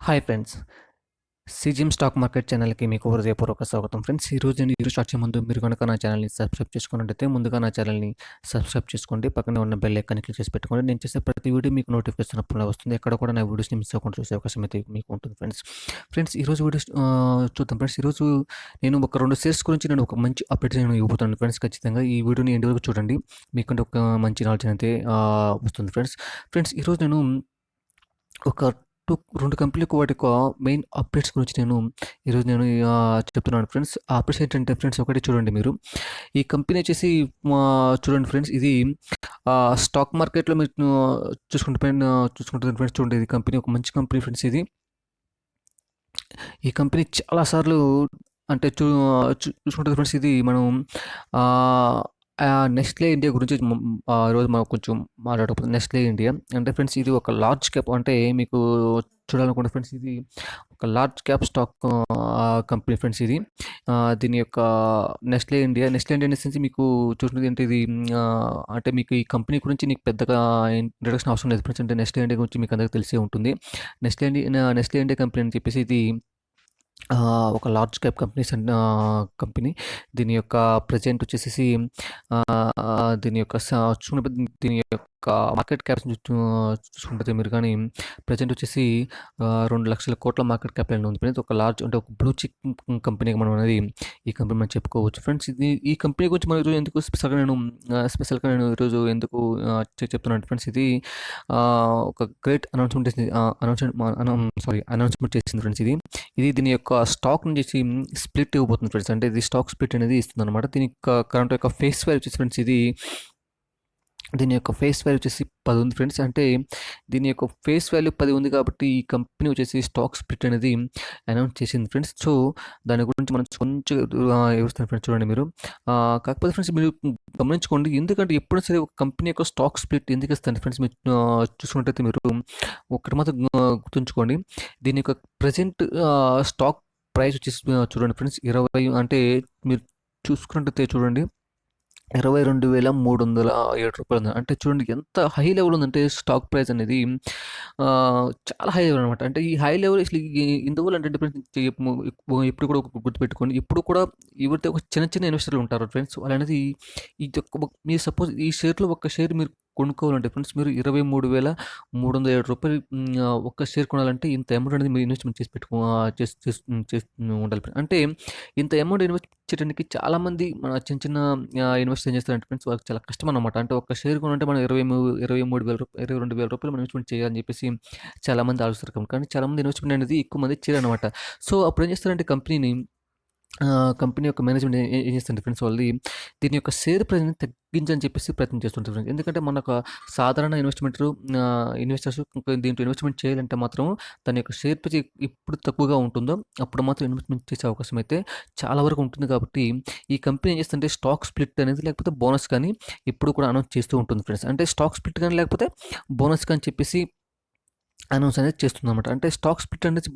Hi friends. CGM stock market ఛానల్‌కి మీకు హృదయపూర్వక స్వాగతం ఫ్రెండ్స్. నేను వీడియో స్టార్ట్ చేసే ముందు మీరు గనుక నా ఛానల్‌ని సబ్స్క్రైబ్ చేసుకున్నట్టయితే ముందుగా నా ఛానల్‌ని సబ్స్క్రైబ్ చేసుకోండి. పక్కనే ఉన్న బెల్ ఐకాన్‌ని క్లిక్ చేసి పెట్టుకోండి. నేను చేసే ప్రతి వీడియో మీకు నోటిఫికేషన్ అప్పుడే వస్తుంది. ఎక్కడ కూడా నా వీడియోస్‌ని మిస్ అవ్వకుండా చూసే అవకాశం అయితే మీకు ఉంటుంది ఫ్రెండ్స్. ఈరోజు చూద్దాం ఫ్రెండ్స్. ఈరోజు నేను ఒక 2 షేర్స్ గురించి నేను ఒక మంచి అప్డేట్ ఇవ్వబోతున్నాను ఫ్రెండ్స్. ఖచ్చితంగా ఈ వీడియోని ఎండ్ వరకు చూడండి. మీకంటే ఒక మంచి నాలెడ్జ్ అయితే వస్తుంది ఫ్రెండ్స్. ఈరోజు నేను ఒక 2 కంపెనీలకు వాటి యొక్క మెయిన్ అప్డేట్స్ గురించి ఈరోజు చెప్తున్నాను ఫ్రెండ్స్. ఆ అప్డేట్స్ ఏంటంటే ఫ్రెండ్స్, ఒకటి చూడండి మీరు. ఈ కంపెనీ వచ్చేసి చూడండి ఫ్రెండ్స్, ఇది స్టాక్ మార్కెట్‌లో మీరు చూసుకుంటే ఫ్రెండ్స్, చూడండి, ఇది కంపెనీ ఒక మంచి కంపెనీ ఫ్రెండ్స్ ఇది. ఈ కంపెనీ చాలా సార్లు అంటే చూసుకుంటే ఫ్రెండ్స్, ఇది మనం నెస్ట్లే ఇండియా గురించి ఈరోజు మనం కొంచెం మాట్లాడకపోతే, నెస్ట్లే ఇండియా అంటే ఫ్రెండ్స్, ఇది ఒక లార్జ్ క్యాప్, అంటే మీకు చూడాలనుకుంటే ఫ్రెండ్స్, ఇది ఒక large cap stock company friends ఇది. దీని యొక్క Nestlé India in the sense మీకు చూసినది ఏంటి, ఇది అంటే మీకు ఈ కంపెనీ గురించి నీకు పెద్దగా ఇంట్రడక్షన్ అవసరం లేదు ఫ్రెండ్స్. అంటే నెస్ట్లే ఇండియా గురించి మీకు అందరికీ తెలిసే ఉంటుంది. నెస్ట్లే ఇండియా కంపెనీ అని చెప్పేసి ఇది ఒక లార్జ్ క్యాప్ కంపెనీ. దీని యొక్క ప్రెజెంట్ వచ్చేసేసి దీని యొక్క మార్కెట్ క్యాప్ చూసుకుంటే మీరు కానీ, ప్రెజెంట్ వచ్చేసి 2,00,000 కోట్ల మార్కెట్ క్యాప్ ఉంది ఫ్రెండ్స్. ఒక లార్జ్, అంటే ఒక బ్లూ చిప్ కంపెనీగా మనం అనేది ఈ కంపెనీ మనం చెప్పుకోవచ్చు ఫ్రెండ్స్. ఈ కంపెనీ గురించి మనం ఈరోజు ఎందుకు స్పెషల్గా నేను ఈరోజు ఎందుకు చెప్తున్నాను ఫ్రెండ్స్, ఇది ఒక గ్రేట్ అనౌన్స్మెంట్ చేసింది ఫ్రెండ్స్. దీని యొక్క స్టాక్ నుంచి స్ప్లిట్ ఇవ్వబోతుంది ఫ్రెండ్స్. అంటే ఇది స్టాక్ స్ప్లిట్ అనేది ఇస్తుంది అనమాట. దీని కరెంట్ యొక్క ఫేస్ వాల్యూ వచ్చేసి ఫ్రెండ్స్, దీని యొక్క ఫేస్ వాల్యూ వచ్చేసి 10 ఉంది ఫ్రెండ్స్. అంటే దీని యొక్క ఫేస్ వాల్యూ 10 ఉంది కాబట్టి ఈ కంపెనీ వచ్చేసి స్టాక్ స్ప్లిట్ అనేది అనౌన్స్ చేసింది ఫ్రెండ్స్. సో దాని గురించి మనం కొంచెం వివరిస్తాను ఫ్రెండ్స్, చూడండి మీరు. కాకపోతే ఫ్రెండ్స్, మీరు గమనించుకోండి, ఎందుకంటే ఎప్పుడైనా సరే ఒక కంపెనీ యొక్క స్టాక్ స్ప్లిట్ ఎందుకు ఇస్తుంది ఫ్రెండ్స్, మీరు చూసుకున్నట్టయితే మీరు ఒకటి మాత్రం గుర్తుంచుకోండి. దీని యొక్క ప్రజెంట్ స్టాక్ ప్రైస్ వచ్చేసి చూడండి ఫ్రెండ్స్, 20, అంటే మీరు చూసుకున్నట్టయితే చూడండి, 22,307 రూపాయలు. అంటే చూడండి ఎంత హై లెవెల్ ఉందంటే స్టాక్ ప్రైస్ అనేది చాలా హై లెవెల్ అనమాట. అంటే ఈ హై లెవెల్ అసలు ఎందువల్ల అంటే డిఫరెన్స్ ఎప్పుడు కూడా గుర్తుపెట్టుకోండి, ఇప్పుడు కూడా ఎవరైతే ఒక చిన్న చిన్న ఇన్వెస్టర్లు ఉంటారు ఫ్రెండ్స్, వాళ్ళు అనేది మీరు సపోజ్ ఈ షేర్లో ఒక షేర్ మీరు కొనుక్కోవాలంటే ఫ్రెండ్స్, మీరు 23,307 రూపాయలు ఒక్క షేర్ కొనాలంటే ఇంత అమౌంట్ అనేది మీరు ఇన్వెస్ట్మెంట్ చేసి చేసి ఉండాలి. అంటే ఇంత అమౌంట్ ఇన్వెస్ట్ చేయడానికి చాలామంది మన చిన్న చిన్న ఇన్వెస్ట్ ఏం చేస్తారంటే ఫ్రెండ్స్, వాళ్ళకి చాలా కష్టం అనమాట. అంటే ఒక షేర్ కొనంటే మనం 22,000 రూపాయలు మనం ఇన్వెస్ట్మెంట్ చేయాలని చెప్పేసి చాలామంది ఆలోచిస్తారు. కానీ చాలామంది ఇన్వెస్ట్మెంట్ అనేది ఎక్కువ మంది చేయరనమాట. సో అప్పుడు ఏం చేస్తారంటే కంపెనీ యొక్క మేనేజ్మెంట్ ఏం చేస్తుంది ఫ్రెండ్స్, వాళ్ళది దీని యొక్క షేర్ ప్రైస్ని తగ్గించని చెప్పేసి ప్రయత్నం చేస్తుంటారు ఫ్రెండ్స్. ఎందుకంటే మనకు సాధారణ ఇన్వెస్టర్స్ దీంట్లో ఇన్వెస్ట్మెంట్ చేయాలంటే మాత్రం దాని యొక్క షేర్ ప్రైస్ ఎప్పుడు తక్కువగా ఉంటుందో అప్పుడు మాత్రం ఇన్వెస్ట్మెంట్ చేసే అవకాశం అయితే చాలా వరకు ఉంటుంది. కాబట్టి ఈ కంపెనీ ఏం చేస్తుంటే స్టాక్ స్ప్లిట్ అనేది లేకపోతే బోనస్ కానీ ఇప్పుడు కూడా అనౌన్స్ చేస్తూ ఉంటుంది ఫ్రెండ్స్. అంటే స్టాక్ స్ప్లిట్ కానీ లేకపోతే బోనస్ కానీ చెప్పేసి అనౌన్స్ అనేది చేస్తుంది అనమాట. అంటే స్టాక్ స్ప్లిట్ అనేది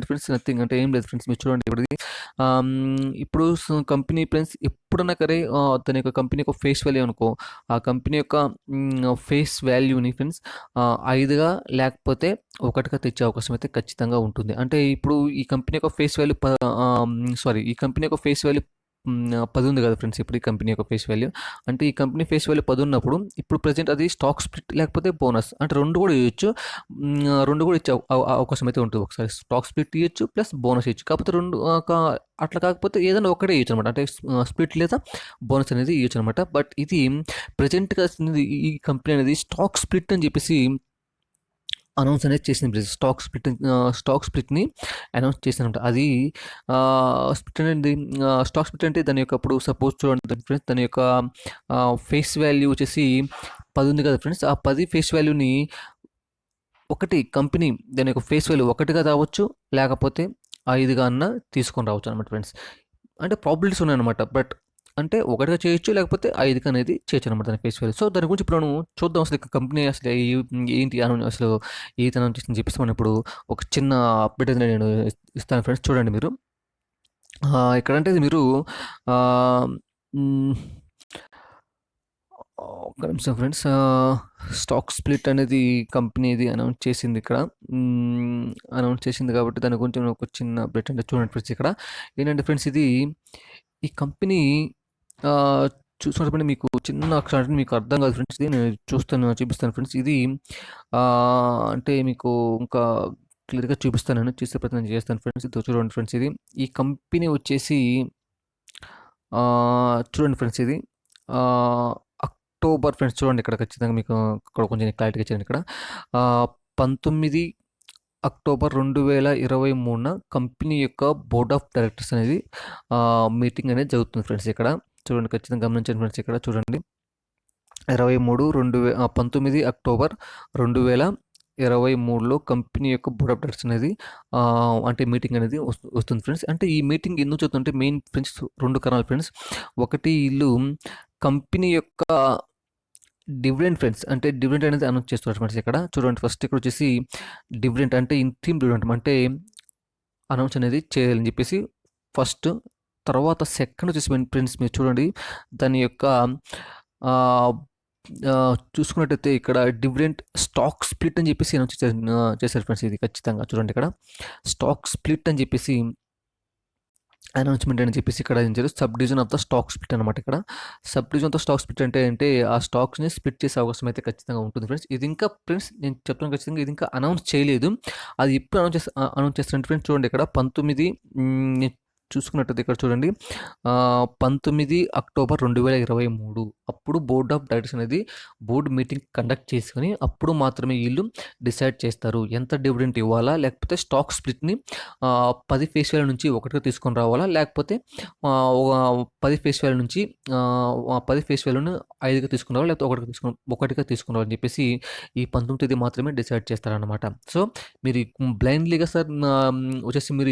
ఫ్రెండ్స్ నథింగ్, అంటే ఏం లేదు ఫ్రెండ్స్. మీరు చూడండి, ఇప్పుడు కంపెనీ ఫ్రెండ్స్ ఎప్పుడన్నా సరే తన యొక్క కంపెనీ యొక్క ఫేస్ వాల్యూ అనుకో, ఆ కంపెనీ యొక్క ఫేస్ వాల్యూని ఫ్రెండ్స్ 5గా లేకపోతే 1గా తెచ్చే అవకాశం అయితే ఖచ్చితంగా ఉంటుంది. అంటే ఇప్పుడు ఈ కంపెనీ యొక్క ఫేస్ వాల్యూ ఈ కంపెనీ యొక్క ఫేస్ వాల్యూ 10 ఉంది కదా ఫ్రెండ్స్. ఇప్పుడు ఈ కంపెనీ యొక్క ఫేస్ వాల్యూ, అంటే ఈ కంపెనీ ఫేస్ వాల్యూ 10 ఉన్నప్పుడు ఇప్పుడు ప్రజెంట్ అది స్టాక్ స్ప్లిట్ లేకపోతే బోనస్, అంటే 2 కూడా ఇవ్వచ్చు. 2 కూడా ఇచ్చే అవకాశం అయితే ఉంటుంది. ఒకసారి స్టాక్ స్ప్లిట్ ఇవ్వచ్చు ప్లస్ బోనస్ ఇవ్వచ్చు. కాకపోతే 2 అట్లా కాకపోతే ఏదైనా ఒకటే ఇవ్వచ్చు అనమాట. అంటే స్ప్లిట్ లేదా బోనస్ అనేది ఇవ్వచ్చు అనమాట. బట్ ఇది ప్రజెంట్గా ఈ కంపెనీ అనేది స్టాక్ స్ప్లిట్ అని చెప్పేసి అనౌన్స్ అనేది చేసింది. స్టాక్ స్ప్లిట్ని అనౌన్స్ చేసినమాట. అది స్ప్లిట్ అనేది స్టాక్ స్ప్లిట్ అంటే దాని యొక్క ఇప్పుడు సపోజ్ చూడండి ఫ్రెండ్స్, దాని యొక్క ఫేస్ వాల్యూ వచ్చేసి 10 ఉంది కదా ఫ్రెండ్స్. ఆ 10 ఫేస్ వాల్యూని కంపెనీ దాని యొక్క ఫేస్ వాల్యూ 1గా రావచ్చు, లేకపోతే 5గా అన్న తీసుకొని రావచ్చు అనమాట ఫ్రెండ్స్. అంటే ప్రాబిలిటీస్ ఉన్నాయన్నమాట. బట్ అంటే 1గా చేయొచ్చు, లేకపోతే 5గా అనేది చేయొచ్చు అనమాట దాని ఫేస్ వాల్యూ. సో దాని గురించి ఇప్పుడు మనం చూద్దాం, అసలు కంపెనీ అసలు ఏంటి అసలు ఏది అనౌన్స్ చేసిందని చెప్పేసి మనం ఇప్పుడు ఒక చిన్న అప్డేట్ అనేది నేను ఇస్తాను ఫ్రెండ్స్. చూడండి మీరు, ఇక్కడంటే మీరు ఒక్క నిమిషం ఫ్రెండ్స్. స్టాక్ స్ప్లిట్ అనేది కంపెనీ ఇది అనౌన్స్ చేసింది ఇక్కడ. అనౌన్స్ చేసింది కాబట్టి దాని గురించి నేను ఒక చిన్న అప్డేట్ అంటే చూడండి ఫ్రెండ్స్ ఇక్కడ. ఏంటంటే ఫ్రెండ్స్ ఇది ఈ కంపెనీ చూసినప్పుడు మీకు చిన్న అక్షరం మీకు అర్థం కాదు ఫ్రెండ్స్. ఇది నేను చూపిస్తాను ఫ్రెండ్స్. ఇది అంటే మీకు ఇంకా క్లియర్‌గా చూపిస్తాను, నేను చూసే ప్రయత్నం చేస్తాను ఫ్రెండ్స్. ఇది చూడండి ఫ్రెండ్స్ ఇది. ఈ కంపెనీ వచ్చేసి చూడండి ఫ్రెండ్స్ ఇది అక్టోబర్ ఫ్రెండ్స్. చూడండి ఇక్కడ ఖచ్చితంగా మీకు ఇక్కడ కొంచెం క్లారిటీగా ఇచ్చాను ఇక్కడ. 19 అక్టోబర్ 2023న కంపెనీ యొక్క బోర్డ్ ఆఫ్ డైరెక్టర్స్ అనేది మీటింగ్ అనేది జరుగుతుంది ఫ్రెండ్స్ ఇక్కడ. చూడండి ఖచ్చితంగా గమనించండి ఫ్రెండ్స్ ఇక్కడ చూడండి. 19 అక్టోబర్ 2023లో కంపెనీ యొక్క బోర్డ్ ఆఫ్ డైరెక్టర్స్ అనేది అంటే మీటింగ్ అనేది వస్తుంది ఫ్రెండ్స్. అంటే ఈ మీటింగ్ ఎందుకు జరుగుతుందంటే మెయిన్ ఫ్రెండ్స్ 2 కారణాలు ఫ్రెండ్స్. ఒకటి వీళ్ళు కంపెనీ యొక్క డివిడెండ్ ఫ్రెండ్స్, అంటే డివిడెండ్ అనేది అనౌన్స్ చేస్తున్నారు ఫ్రెండ్స్ ఇక్కడ. చూడండి ఫస్ట్ ఇక్కడ వచ్చేసి డివిడెండ్ అంటే ఇంట్రీమ్ డివిడెండ్ అంటే అనౌన్స్ అనేది చేయాలని చెప్పేసి ఫస్ట్. తర్వాత సెకండ్ వచ్చేసి ఫ్రెండ్స్ మీరు చూడండి దాని యొక్క చూసుకున్నట్టయితే ఇక్కడ డివిడెండ్ స్టాక్ స్ప్లిట్ అని చెప్పేసి అనౌన్స్ చేశారు ఫ్రెండ్స్. ఇది ఖచ్చితంగా చూడండి ఇక్కడ స్టాక్ స్ప్లిట్ అని చెప్పేసి అనౌన్స్మెంట్ అని చెప్పేసి ఇక్కడ ఏం చేయాలి, sub division of the stock split అనమాట. ఇక్కడ sub division of the stock split అంటే ఆ స్టాక్స్ని స్ప్లిట్ చేసే అవకాశం అయితే ఖచ్చితంగా ఉంటుంది ఫ్రెండ్స్. ఇది ఇంకా ఫ్రెండ్స్ నేను చెప్తాను ఖచ్చితంగా ఇది ఇంకా అనౌన్స్ చేయలేదు. అది ఇప్పుడు అనౌన్స్ చేస్తారంటే ఫ్రెండ్స్ చూడండి ఇక్కడ 19 చూసుకున్నట్టయితే ఇక్కడ చూడండి 19 అక్టోబర్ 2023 అప్పుడు బోర్డ్ ఆఫ్ డైరెక్టర్స్ అనేది బోర్డు మీటింగ్ కండక్ట్ చేసుకుని అప్పుడు మాత్రమే వీళ్ళు డిసైడ్ చేస్తారు ఎంత డివిడెంట్ ఇవ్వాలా, లేకపోతే స్టాక్ స్ప్లిట్ని 10 ఫేస్ వాల్యూ నుంచి ఒకటిగా తీసుకొని రావాలా, లేకపోతే 10 ఫేస్ వాల్యూ నుంచి 10 ఫేస్ వాల్యూని 5గా తీసుకుని రావాలి, లేకపోతే ఒకటిగా తీసుకుని రావాలని చెప్పేసి ఈ 19వ తేదీ మాత్రమే డిసైడ్ చేస్తారనమాట. సో మీరు బ్లైండ్లీగా సార్ వచ్చేసి మీరు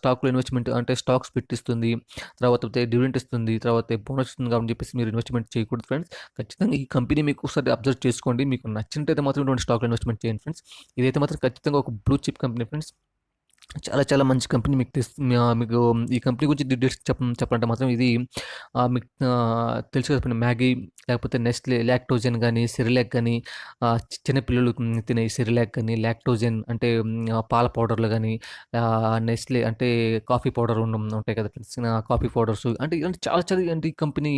స్టాక్లో ఇన్వెస్ట్మెంట్ అంటే స్టాక్ స్ప్లిట్ ఇస్తుంది, తర్వాత డివిడెంట్ ఇస్తుంది, తర్వాత బోనస్ ఇస్తుంది కాబట్టి చెప్పేసి మీరు ఇన్వెస్ట్మెంట్ చేయకూడదు ఫ్రెండ్స్. ఖచ్చితంగా ఈ కంపెనీ మీకు ఒకసారి అబ్జర్వ్ చేసుకోండి, మీకు నచ్చినట్టయితే మాత్రం ఇటువంటి స్టాక్లో ఇన్వెస్ట్మెంట్ చేయండి ఫ్రెండ్స్. ఇదైతే మాత్రం ఖచ్చితంగా ఒక బ్లూ చిప్ కంపెనీ ఫ్రెండ్స్. చాలా చాలా మంచి కంపెనీ. మీకు ఈ కంపెనీ గురించి డీటెయిల్స్ చెప్పాలంటే మాత్రం ఇది మీకు తెలుసు కదా మ్యాగీ, లేకపోతే నెస్ట్లే, లాక్టోజన్ కానీ సెరిలాక్ కానీ చిన్నపిల్లలు తినే సెరిలాక్ కానీ, లాక్టోజన్ అంటే పాల పౌడర్లు కానీ, నెస్ట్లే అంటే కాఫీ పౌడర్ ఉంటాయి కదా ఫ్రెండ్స్, కాఫీ పౌడర్స్ అంటే ఇలాంటి చాలా చాలా అంటే ఈ కంపెనీ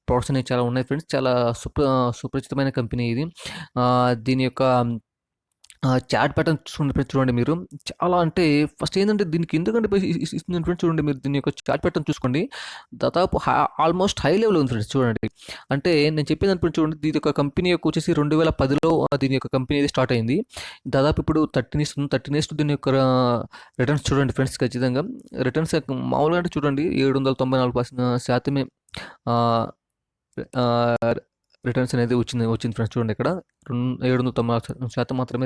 ప్రొడక్ట్స్ అనేవి చాలా ఉన్నాయి ఫ్రెండ్స్. చాలా సుపరిచితమైన కంపెనీ ఇది. దీని యొక్క చాట్ ప్యాటర్న్ చూడండి మీరు. చాలా అంటే ఫస్ట్ ఏంటంటే దీనికి ఎందుకంటే ఇస్తుంది ఫ్రెండ్స్. చూడండి మీరు దీని యొక్క చాట్ ప్యాటర్న్ చూసుకోండి, దాదాపు ఆల్మోస్ట్ హై లెవెల్ ఉంది ఫ్రెండ్స్. చూడండి అంటే నేను చెప్పేది అనుకుంటే చూడండి దీని యొక్క కంపెనీ యొక్క వచ్చేసి 2010లో దీని యొక్క కంపెనీ అయితే స్టార్ట్ అయింది. దాదాపు ఇప్పుడు 13 ఇయర్స్ దీని యొక్క రిటర్న్స్ చూడండి ఫ్రెండ్స్. ఖచ్చితంగా రిటర్న్స్ మామూలుగా అంటే చూడండి 794% రిటర్న్స్ అనేది వచ్చింది ఫ్రెండ్స్. చూడండి ఇక్కడ 790% మాత్రమే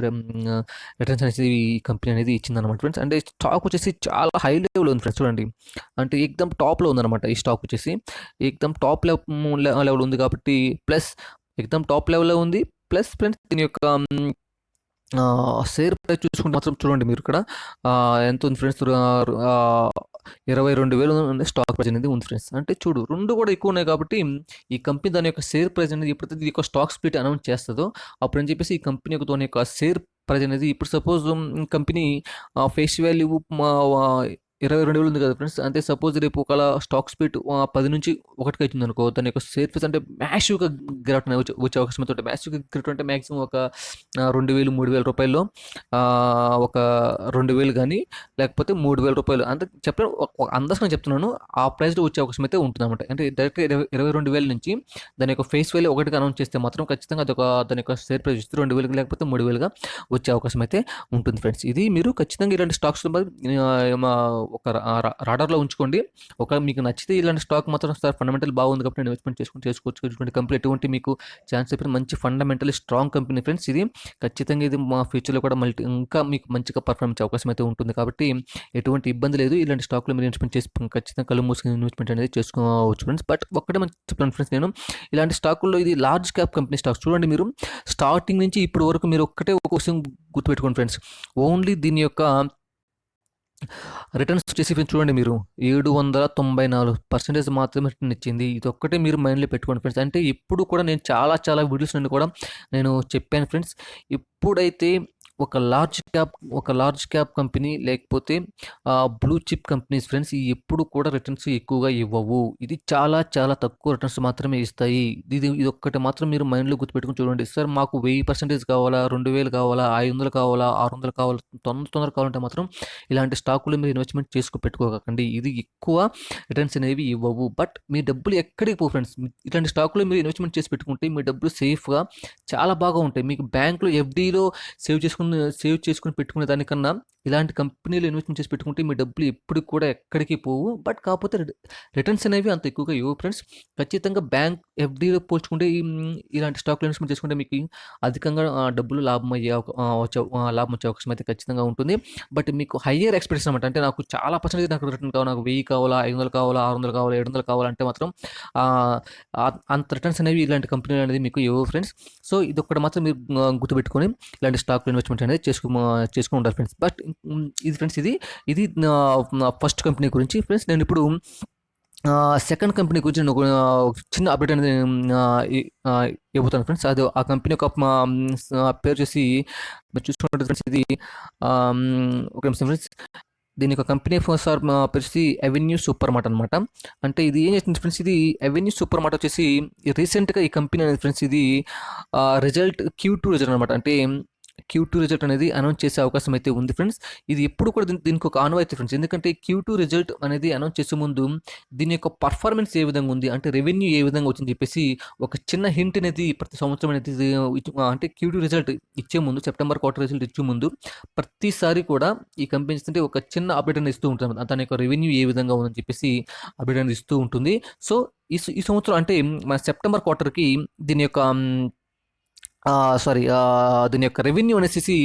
రిటర్న్స్ అనేది ఈ కంపెనీ అనేది ఇచ్చిందనమాట ఫ్రెండ్స్. అంటే స్టాక్ వచ్చేసి చాలా హై లెవెల్ ఉంది ఫ్రెండ్స్. చూడండి అంటే ఏకదమ్ టాప్లో ఉందన్నమాట ఈ స్టాక్ వచ్చేసి. ఏకదమ్ టాప్ లెవెల్ ఉంది కాబట్టి ప్లస్ ఏకదమ్ టాప్ లెవెల్లో ఉంది. ప్లస్ ఫ్రెండ్స్ దీని యొక్క షేర్ ప్రైస్ చూసుకుంటే మాత్రం చూడండి మీరు ఇక్కడ ఎంత ఉంది ఫ్రెండ్స్, 22,000 స్టాక్ ప్రైస్ అనేది ఉంది ఫ్రెండ్స్. అంటే చూడు రెండు కూడా ఎక్కువ ఉన్నాయి కాబట్టి ఈ కంపెనీ దాని యొక్క షేర్ ప్రైస్ అనేది ఎప్పుడైతే ఈ యొక్క స్టాక్ స్ప్లిట్ అనౌన్స్ చేస్తుందో అప్పుడు అని చెప్పేసి ఈ కంపెనీ యొక్క దాని యొక్క షేర్ ప్రైస్ అనేది ఇప్పుడు సపోజ్ కంపెనీ ఫేస్ వాల్యూ 22,000 ఉంది కదా ఫ్రెండ్స్. అంటే సపోజ్ రేపు ఒకవేళ స్టాక్ స్ప్లిట్ 10 నుంచి 1కి అవుతుంది అనుకో, దాని యొక్క షేర్ ప్రైస్ అంటే మ్యాసివ్గా గిరాట్ వచ్చే అవకాశం అయితే మ్యాసివ్గా గిరాట్ అంటే మ్యాక్సిమం ఒక 2,000 3,000 రూపాయల్లో ఒక 2,000 కానీ లేకపోతే 3,000 రూపాయలు అంటే చెప్పడం అందాజంగా చెప్తున్నాను, ఆ ప్రైస్లో వచ్చే అవకాశం అయితే ఉంటుంది అనమాట. అంటే డైరెక్ట్గా 22,000 నుంచి దాని యొక్క ఫేస్ వాల్యూ 1కి అనౌన్స్ చేస్తే మాత్రం ఖచ్చితంగా దాని యొక్క షేర్ ప్రైస్ ఇస్తే 2,000 లేకపోతే 3,000గా వచ్చే అవకాశం అయితే ఉంటుంది ఫ్రెండ్స్. ఇది మీరు ఖచ్చితంగా ఇలాంటి స్టాక్స్ ఒక రాడార్లో ఉంచుకోండి. ఒక మీకు నచ్చితే ఇలాంటి స్టాక్ మాత్రం సార్ ఫండమెంటల్ బాగుంది కాబట్టి ఇన్వెస్ట్మెంట్ చేసుకోవచ్చు. ఇటువంటి కంపెనీ ఎటువంటి మీకు ఛాన్స్ చెప్పిన మంచి ఫండమెంటల్ స్ట్రాంగ్ కంపెనీ ఫ్రెండ్స్. ఇది ఖచ్చితంగా ఇది మా ఫ్యూచర్లో కూడా ఇంకా మీకు మంచిగా పర్ఫార్మ్ ఇచ్చే అవకాశం అయితే ఉంటుంది కాబట్టి ఎటువంటి ఇబ్బంది లేదు. ఇలాంటి స్టాక్లో మీరు ఇన్వెస్ట్మెంట్ చేసి ఖచ్చితంగా కళ్ళు మూసుకుని ఇన్వెస్ట్మెంట్ అనేది చేసుకోవచ్చు ఫ్రెండ్స్. బట్ ఒక్కటే మంచి చెప్పాను ఫ్రెండ్స్, నేను ఇలాంటి స్టాకుల్లో ఇది లార్జ్ క్యాప్ కంపెనీ స్టాక్స్ చూడండి మీరు స్టార్టింగ్ నుంచి ఇప్పటి వరకు మీరు ఒక్కటే ఒక విషయం గుర్తుపెట్టుకోండి ఫ్రెండ్స్. ఓన్లీ దీని యొక్క రిటర్న్స్ వచ్చేసి ఫ్రెండ్స్ చూడండి మీరు 794% మాత్రమే రిటర్న్ ఇచ్చింది. ఇదొక్కటే మీరు మైండ్‌లో పెట్టుకోండి ఫ్రెండ్స్. అంటే ఇప్పుడు కూడా నేను చాలా చాలా వీడియోస్ నుండి కూడా నేను చెప్పాను ఫ్రెండ్స్. ఎప్పుడైతే ఒక లార్జ్ క్యాప్ కంపెనీ లేకపోతే బ్లూ చిప్ కంపెనీస్ ఫ్రెండ్స్ ఎప్పుడు కూడా రిటర్న్స్ ఎక్కువగా ఇవ్వవు. ఇది చాలా చాలా తక్కువ రిటర్న్స్ మాత్రమే ఇస్తాయి. ఇదొక్కటి మాత్రం మీరు మైండ్‌లో గుర్తుపెట్టుకొని చూడండి. సార్ మాకు 1000% కావాలా, 2000 కావాలా, 500 కావాలా, 600 కావాలా, తొందరగా కావాలంటే మాత్రం ఇలాంటి స్టాకులు మీరు ఇన్వెస్ట్మెంట్ పెట్టుకోకండి. ఇది ఎక్కువ రిటర్న్స్ అనేవి ఇవ్వవు. బట్ మీ డబ్బులు ఎక్కడికి పోవు ఫ్రెండ్స్. ఇట్లాంటి స్టాకులు మీరు ఇన్వెస్ట్మెంట్ చేసి పెట్టుకుంటే మీ డబ్బులు సేఫ్గా చాలా బాగా ఉంటాయి. మీకు బ్యాంకులో ఎఫ్డీలో సేవ్ చేసుకుని పెట్టుకునే దానికన్నా ఇలాంటి కంపెనీలు ఇన్వెస్ట్మెంట్ చేసి పెట్టుకుంటే మీ డబ్బులు ఎప్పుడు కూడా ఎక్కడికి పోవు. బట్ కాకపోతే రిటర్న్స్ అనేవి అంత ఎక్కువగా ఇవ్వవు ఫ్రెండ్స్. ఖచ్చితంగా బ్యాంక్ ఎఫ్డీలో పోల్చుకుంటే ఇలాంటి స్టాక్లో ఇన్వెస్ట్మెంట్ చేసుకుంటే మీకు అధికంగా డబ్బులు లాభం వచ్చే అవకాశం అయితే ఖచ్చితంగా ఉంటుంది. బట్ మీకు హయ్యర్ ఎక్స్‌పెక్టేషన్ అనమాట. అంటే నాకు చాలా పర్సెంటేజ్ నాకు రిటర్న్ కావాలి. నాకు 1000 కావాలా, 500 కావాలా, 600 కావాలా, 700 కావాలంటే మాత్రం అంత రిటర్న్స్ అనేవి ఇలాంటి కంపెనీలు అనేది మీకు ఇవ్వవు ఫ్రెండ్స్. సో ఇదొక్కటి మాత్రం మీరు గుర్తుపెట్టుకొని ఇలాంటి స్టాక్ ఇన్వెస్ట్మెంట్ అనేది చేసుకొని ఉండాలి ఫ్రెండ్స్. బట్ ఇది ఫ్రెండ్స్ ఇది ఫస్ట్ కంపెనీ గురించి ఫ్రెండ్స్. నేను ఇప్పుడు సెకండ్ కంపెనీ గురించి నేను ఒక చిన్న అప్డేట్ అనేది ఇవ్వబోతాను ఫ్రెండ్స్. అది ఆ కంపెనీ యొక్క పేరు వచ్చేసి మీరు చూసుకుంటే ఫ్రెండ్స్ ఇది ఒక నిమిషం ఫ్రెండ్స్. దీని యొక్క కంపెనీ సార్ పేరు వచ్చేసి అవెన్యూ సూపర్ మార్ట్ అనమాట. అంటే ఇది ఏం చేస్తుంది ఫ్రెండ్స్, ఇది అవెన్యూ సూపర్ మార్ట్ వచ్చేసి రీసెంట్గా ఈ కంపెనీ అనేది ఫ్రెండ్స్ ఇది Q2 రిజల్ట్ అనమాట. అంటే Q2 రిజల్ట్ అనేది అనౌన్స్ చేసే అవకాశం అయితే ఉంది ఫ్రెండ్స్. ఇది ఎప్పుడు కూడా దీనికి ఒక ఆనవాయితీ ఫ్రెండ్స్. ఎందుకంటే Q2 రిజల్ట్ అనేది అనౌన్స్ చేసే ముందు దీని యొక్క పర్ఫార్మెన్స్ ఏ విధంగా ఉంది, అంటే రెవెన్యూ ఏ విధంగా వచ్చిందని చెప్పేసి ఒక చిన్న హింట్ అనేది ప్రతి సంవత్సరం అనేది అంటే Q2 రిజల్ట్ ఇచ్చే ముందు, సెప్టెంబర్ క్వార్టర్ రిజల్ట్ ఇచ్చే ముందు ప్రతిసారి కూడా ఈ కంపెనీ అంటే ఒక చిన్న అప్డేట్ అనేది ఇస్తూ ఉంటుంది. దాని యొక్క రెవెన్యూ ఏ విధంగా ఉందని చెప్పేసి అప్డేట్ అనేది ఇస్తూ ఉంటుంది. సో ఈ సంవత్సరం అంటే మన సెప్టెంబర్ క్వార్టర్కి దీని యొక్క సారీ దీని యొక్క రెవెన్యూ అనేసి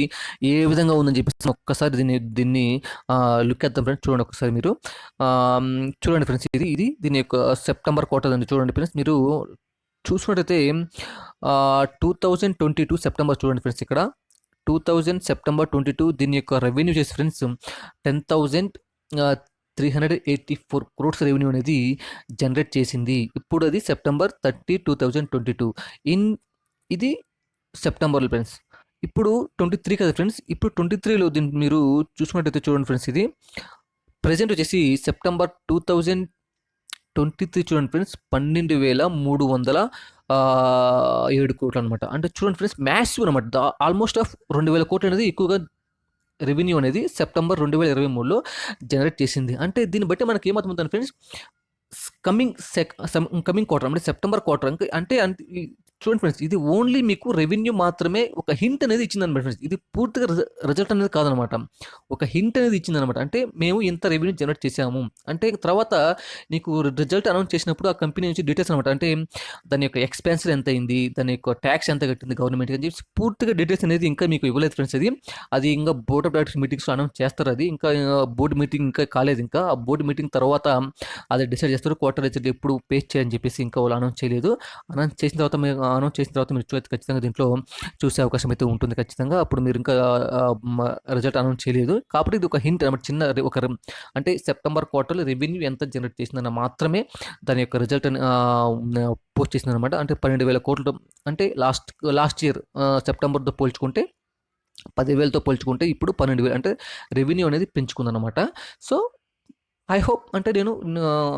ఏ విధంగా ఉందని చెప్పేసి ఒక్కసారి దీన్ని లుక్ చేద్దాం ఫ్రెండ్స్. చూడండి ఒకసారి మీరు చూడండి ఫ్రెండ్స్. ఇది దీని యొక్క సెప్టెంబర్ క్వార్టర్ అని చూడండి ఫ్రెండ్స్. మీరు చూసుకున్నట్టయితే 2022 సెప్టెంబర్ చూడండి ఫ్రెండ్స్. ఇక్కడ 2022 దీని యొక్క రెవెన్యూ చేసి ఫ్రెండ్స్ 10,384 crores రెవెన్యూ అనేది జనరేట్ చేసింది. ఇప్పుడు అది సెప్టెంబర్ 30, 2022. ఇది సెప్టెంబర్లో ఫ్రెండ్స్. ఇప్పుడు 23 కదా ఫ్రెండ్స్. ఇప్పుడు 23లో దీన్ని మీరు చూసుకున్నట్టయితే చూడండి ఫ్రెండ్స్. ఇది ప్రజెంట్ వచ్చేసి సెప్టెంబర్ 2023 చూడండి ఫ్రెండ్స్ 12,307 కోట్లు అనమాట. అంటే చూడండి ఫ్రెండ్స్ మ్యాసివ్ అనమాట. ఆల్మోస్ట్ ఆఫ్ 2,000 కోట్లు అనేది ఎక్కువగా రెవెన్యూ అనేది సెప్టెంబర్ 2023లో జనరేట్ చేసింది. అంటే దీన్ని బట్టి మనకి ఏమవుతుంది ఫ్రెండ్స్, కమింగ్ క్వార్టర్ అంటే సెప్టెంబర్ క్వార్టర్ అంటే చూడండి ఫ్రెండ్స్, ఇది ఓన్లీ మీకు రెవెన్యూ మాత్రమే ఒక హింట్ అనేది ఇచ్చిందనమాట ఫ్రెండ్స్. ఇది పూర్తిగా రిజల్ట్ అనేది కాదనమాట, ఒక హింట్ అనేది ఇచ్చిందనమాట. అంటే మేము ఇంత రెవెన్యూ జనరేట్ చేసాము అంటే తర్వాత నీకు రిజల్ట్ అనౌన్స్ చేసినప్పుడు ఆ కంపెనీ నుంచి డీటెయిల్స్ అనమాట. అంటే దాని యొక్క ఎక్స్పెన్సర్ ఎంత అయింది, దాని యొక్క ట్యాక్స్ ఎంత కట్టింది గవర్నమెంట్ అని చెప్పి పూర్తిగా డీటెయిల్స్ అనేది ఇంకా మీకు ఇవ్వలేదు ఫ్రెండ్స్. అది ఇంకా బోర్డ్ ఆఫ్ డైరెక్టర్స్ మీటింగ్స్లో అనౌన్స్ చేస్తారు. అది ఇంకా బోర్డు మీటింగ్ ఇంకా కాలేదు. ఇంకా ఆ బోర్డు మీటింగ్ తర్వాత అది డిసైడ్ చేస్తారు. క్వార్టర్ రిజల్ట్ ఎప్పుడు పే చేయని చెప్పేసి ఇంకా వాళ్ళు అనౌన్స్ చేయలేదు. అనౌన్స్ చేసిన తర్వాత మీరు ఖచ్చితంగా దీంట్లో చూసే అవకాశం అయితే ఉంటుంది ఖచ్చితంగా. అప్పుడు మీరు ఇంకా రిజల్ట్ అనౌన్స్ చేయలేదు కాబట్టి ఇది ఒక హింట్ అనమాట. చిన్న అంటే సెప్టెంబర్ క్వార్టర్లో రెవెన్యూ ఎంత జనరేట్ చేసిందన్న మాత్రమే దాని యొక్క రిజల్ట్ పోస్ట్ చేసిందనమాట. అంటే 12,000 కోట్లు అంటే లాస్ట్ ఇయర్ సెప్టెంబర్తో పోల్చుకుంటే 10,000తో పోల్చుకుంటే ఇప్పుడు 12,000 అంటే రెవెన్యూ అనేది పెంచుకుందనమాట. సో ఐ హోప్ అంటే నేను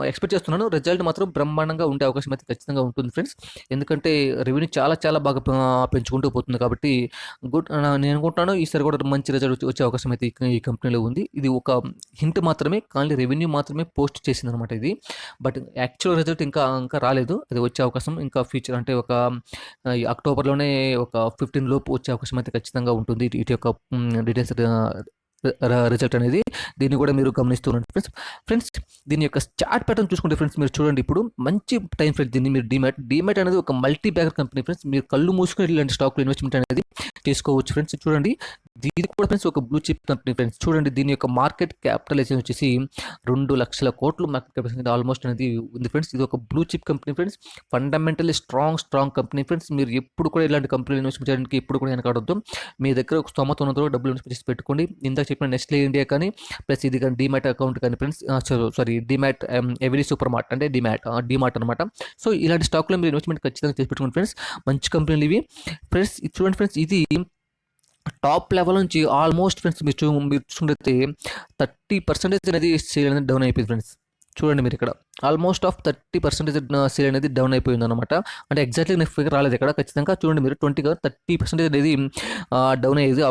ఎక్స్పెక్ట్ చేస్తున్నాను రిజల్ట్ మాత్రం బ్రహ్మాండంగా ఉండే అవకాశం అయితే ఖచ్చితంగా ఉంటుంది ఫ్రెండ్స్. ఎందుకంటే రెవెన్యూ చాలా చాలా బాగా పెంచుకుంటూ పోతుంది కాబట్టి నేను అనుకుంటున్నాను ఈసారి కూడా మంచి రిజల్ట్ వచ్చే అవకాశం అయితే ఈ కంపెనీలో ఉంది. ఇది ఒక హింట్ మాత్రమే, కానీ రెవెన్యూ మాత్రమే పోస్ట్ చేసింది అనమాట ఇది. బట్ యాక్చువల్ రిజల్ట్ ఇంకా రాలేదు. అది వచ్చే అవకాశం ఇంకా ఫ్యూచర్ అంటే ఒక అక్టోబర్లోనే ఒక 15 లోపు వచ్చే అవకాశం అయితే ఖచ్చితంగా ఉంటుంది. ఇటు యొక్క డీటెయిల్స్ రిజల్ట్ అనేది దీన్ని కూడా మీరు గమనిస్తున్నారు ఫ్రెండ్స్. దీని యొక్క చార్ట్ ప్యాటర్న్ చూసుకుంటే ఫ్రెండ్స్ మీరు చూడండి, ఇప్పుడు మంచి టైం ఫ్రెండ్స్. దీన్ని మీరు డిమాట్ అనేది ఒక మల్టీ బ్యాగర్ కంపెనీ ఫ్రెండ్స్. మీరు కళ్ళు మూసుకుని ఇలాంటి స్టాక్లో ఇన్వెస్ట్మెంట్ అనేది చేసుకోవచ్చు ఫ్రెండ్స్. చూడండి ఇది కూడా ఫ్రెండ్స్ ఒక బ్లూ చిప్ కంపెనీ ఫ్రెండ్స్. చూడండి దీని యొక్క మార్కెట్ క్యాపిటలైజేషన్ వచ్చేసి 2,00,00,000 మార్కెట్ క్యాపిటలైజేషన్ ఆల్మోస్ట్ అనేది ఉంది ఫ్రెండ్స్. ఇది ఒక blue chip company friends. Fundamentally strong company friends. మీరు ఎప్పుడు కూడా ఇలాంటి కంపెనీలు ఇన్వెస్ట్ చేయడానికి ఎప్పుడు కూడా వెనకాడొద్దు. మీ దగ్గర ఒక స్తోమత ఉన్నంత డబ్బులు ఇన్వెస్ట్ చేసి పెట్టుకోండి. ఇందాక చెప్పిన నెస్లే ఇండియా కానీ ప్లస్ ఇది కానీ డీమ్యాట్ అకౌంట్ కానీ friends, sorry demat every super mart అంటే డీమార్ట్ అనమాట. సో ఇలాంటి స్టాక్లో మీరు ఇన్వెస్ట్మెంట్ ఖచ్చితంగా చేసి పెట్టుకోండి ఫ్రెండ్స్. మంచి కంపెనీలు ఇవి ఫ్రెండ్స్. ఇది చూడండి ఫ్రెండ్స్, ఇది టాప్ లెవెల్ నుంచి ఆల్మోస్ట్ ఫ్రెండ్స్ మీరు చూసుకుంటే 30% అనేది సేల్ అనేది డౌన్ అయిపోయింది ఫ్రెండ్స్. చూడండి మీరు ఇక్కడ ఆల్మోస్ట్ ఆఫ్ 30% సేల్ అనేది డౌన్ అయిపోయింది అనమాట. అంటే ఎగ్జాక్ట్లీ నాకు ఫిగర్ రాలేదు ఇక్కడ, ఖచ్చితంగా చూడండి మీరు 30% అనేది డౌన్ అయ్యేది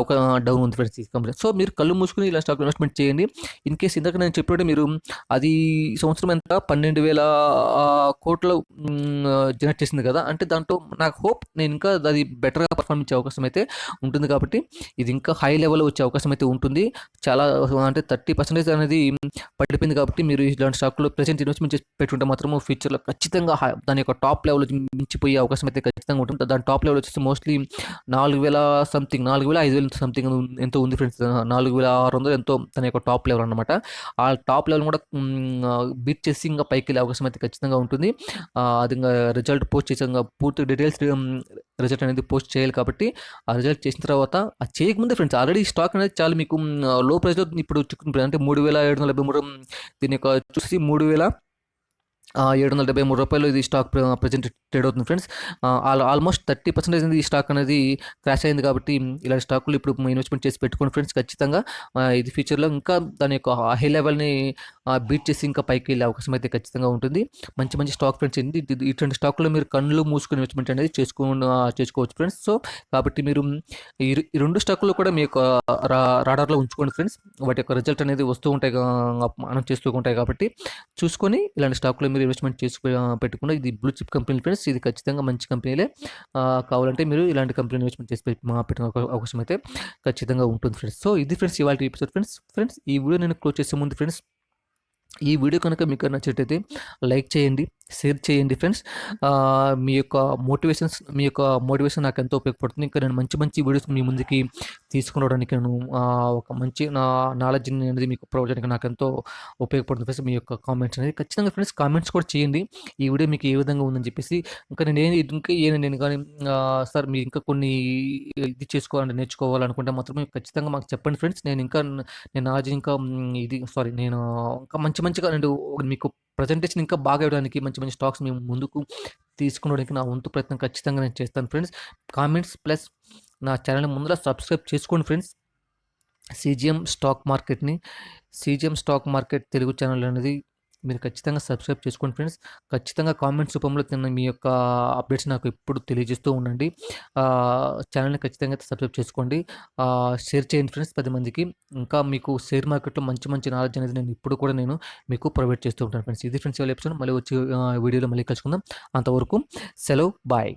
డౌన్ ఉంది ఫ్రెండ్స్ ఈ కంపెనీ. సో మీరు కళ్ళు మూసుకుని ఇలా స్టాక్ ఇన్వెస్ట్మెంట్ చేయండి. ఇన్ కేస్ ఇందాక నేను చెప్పినట్టు మీరు అది ఈ సంవత్సరం ఎంత 12,000 కోట్లు జనరేట్ చేసింది కదా, అంటే దాంట్లో నాకు హోప్ నేను ఇంకా అది బెటర్గా పర్ఫార్మ్ ఇచ్చే అవకాశం అయితే ఉంటుంది. కాబట్టి ఇది ఇంకా హై లెవెల్లో వచ్చే అవకాశం అయితే ఉంటుంది. చాలా అంటే 30% అనేది పడిపోయింది. కాబట్టి మీరు ఇలాంటి స్టాక్లో ప్రెసెంట్ ఇన్వెస్ట్మెంట్ చేసి పెట్టుకుంటే మాత్రము ఫ్యూచర్లో ఖచ్చితంగా దాని యొక్క టాప్ లెవెల్ మించిపోయే అవకాశం అయితే ఖచ్చితంగా ఉంటుంది. దాని టాప్ లెవెల్ వచ్చేసి మోస్ట్లీ 4,000 సంథింగ్, 4,000, 5,000 సంథింగ్ ఎంతో ఉంది ఫ్రెండ్స్. 4,600 ఎంతో తన యొక్క టాప్ లెవెల్ అనమాట. ఆ టాప్ లెవెల్ కూడా బీట్ చేసి ఇంకా పైకి వెళ్ళే అవకాశం అయితే ఖచ్చితంగా ఉంటుంది. అది ఇంకా రిజల్ట్ పోస్ట్ చేసి ఇంకా పూర్తి డీటెయిల్స్ రిజల్ట్ అనేది పోస్ట్ చేయాలి. కాబట్టి ఆ రిజల్ట్ చేసిన తర్వాత అది చేయకముందే ఫ్రెండ్స్ ఆల్రెడీ స్టాక్ అనేది చాలా మీకు లో ప్రైస్లో ఇప్పుడు అంటే 3,773 దీని యొక్క చూసి 3,773 ఇది స్టాక్ ప్రజెంట్ ట్రేడ్ అవుతుంది ఫ్రెండ్స్. ఆల్మోస్ట్ 30% అనేది ఈ స్టాక్ అనేది క్రాష్ అయింది. కాబట్టి ఇలాంటి స్టాకులు ఇప్పుడు ఇన్వెస్ట్మెంట్ చేసి పెట్టుకోండి ఫ్రెండ్స్. ఖచ్చితంగా ఇది ఫ్యూచర్లో ఇంకా దాని యొక్క హై లెవెల్ని బీట్ చేసి ఇంకా పైకి వెళ్ళే అవకాశం అయితే ఖచ్చితంగా ఉంటుంది. మంచి స్టాక్ ఫ్రెండ్స్ ఏంటి ఇటువంటి స్టాక్లో మీరు కళ్ళు మూసుకుని ఇన్వెస్ట్మెంట్ అనేది చేసుకోవచ్చు ఫ్రెండ్స్. సో కాబట్టి మీరు ఈ రెండు స్టాకులు కూడా మీ యొక్క రాడార్లో ఉంచుకోండి ఫ్రెండ్స్. వాటి యొక్క రిజల్ట్ అనేది వస్తూ ఉంటాయి, మనం చేస్తూ ఉంటాయి. కాబట్టి చూసుకొని ఇలాంటి స్టాక్లో మీరు ఇన్వెస్ట్మెంట్ చేసి పెట్టుకున్న ఇది బ్లూ చిప్ కంపెనీ ఫ్రెండ్స్. ఇది ఖచ్చితంగా మంచి కంపెనీలే. కావాలంటే మీరు ఇలాంటి కంపెనీ ఇన్వెస్ట్మెంట్ చేసి పెట్టిన అవకాశం అయితే ఖచ్చితంగా ఉంటుంది ఫ్రెండ్స్. సో ఇది ఫ్రెండ్స్ ఇవాళ ఎపిసోడ్ ఫ్రెండ్స్. ఈ వీడియో నేను క్లోజ్ చేసే ముందు ఫ్రెండ్స్, ఈ వీడియో కనుక మీకు నచ్చినట్టయితే లైక్ చేయండి, షేర్ చేయండి ఫ్రెండ్స్. మీ యొక్క మోటివేషన్ నాకు ఎంతో ఉపయోగపడుతుంది. ఇంకా నేను మంచి వీడియోస్ మీ ముందుకి తీసుకురావడానికి నేను ఒక మంచి నాలెడ్జ్ అనేది మీకు ప్రొవైడ్ చేయడానికి నాకు ఎంతో ఉపయోగపడుతుంది ఫ్రెండ్స్. మీ యొక్క కామెంట్స్ అనేది ఖచ్చితంగా ఫ్రెండ్స్ కామెంట్స్ కూడా చేయండి. ఈ వీడియో మీకు ఏ విధంగా ఉందని చెప్పేసి. ఇంకా నేను కానీ సార్ మీరు ఇంకా కొన్ని ఇది నేర్చుకోవాలనుకుంటే మాత్రం ఖచ్చితంగా మాకు చెప్పండి ఫ్రెండ్స్. నేను నాలెడ్జ్ ఇంకా నేను ఇంకా మంచిగా నేను మీకు ప్రజెంటేషన్ ఇంకా బాగా ఇవ్వడానికి మంచి స్టాక్స్ మేము ముందుకు తీసుకునడానికి నా వంతు ప్రయత్నం ఖచ్చితంగా నేను చేస్తాను ఫ్రెండ్స్. కామెంట్స్ ప్లస్ నా ఛానల్ని ముందర సబ్స్క్రైబ్ చేసుకోండి friends. CGM stock market Telugu channel అనేది మీరు ఖచ్చితంగా సబ్స్క్రైబ్ చేసుకోండి ఫ్రెండ్స్. ఖచ్చితంగా కామెంట్స్ రూపంలో మీ యొక్క అప్డేట్స్ నాకు ఎప్పుడు తెలియజేస్తూ ఉండండి. ఛానల్ని ఖచ్చితంగా సబ్స్క్రైబ్ చేసుకోండి. షేర్ చేయండి ఫ్రెండ్స్ 10 మందికి. ఇంకా మీకు షేర్ మార్కెట్లో మంచి నాలెడ్జ్ అనేది నేను మీకు ప్రొవైడ్ చేస్తూ ఉంటాను ఫ్రెండ్స్. ఇది ఫ్రెండ్స్ ఎపిసోడ్. మళ్ళీ వచ్చి వీడియోలో మళ్ళీ కలుసుకుందాం. అంతవరకు సెలవు, బాయ్.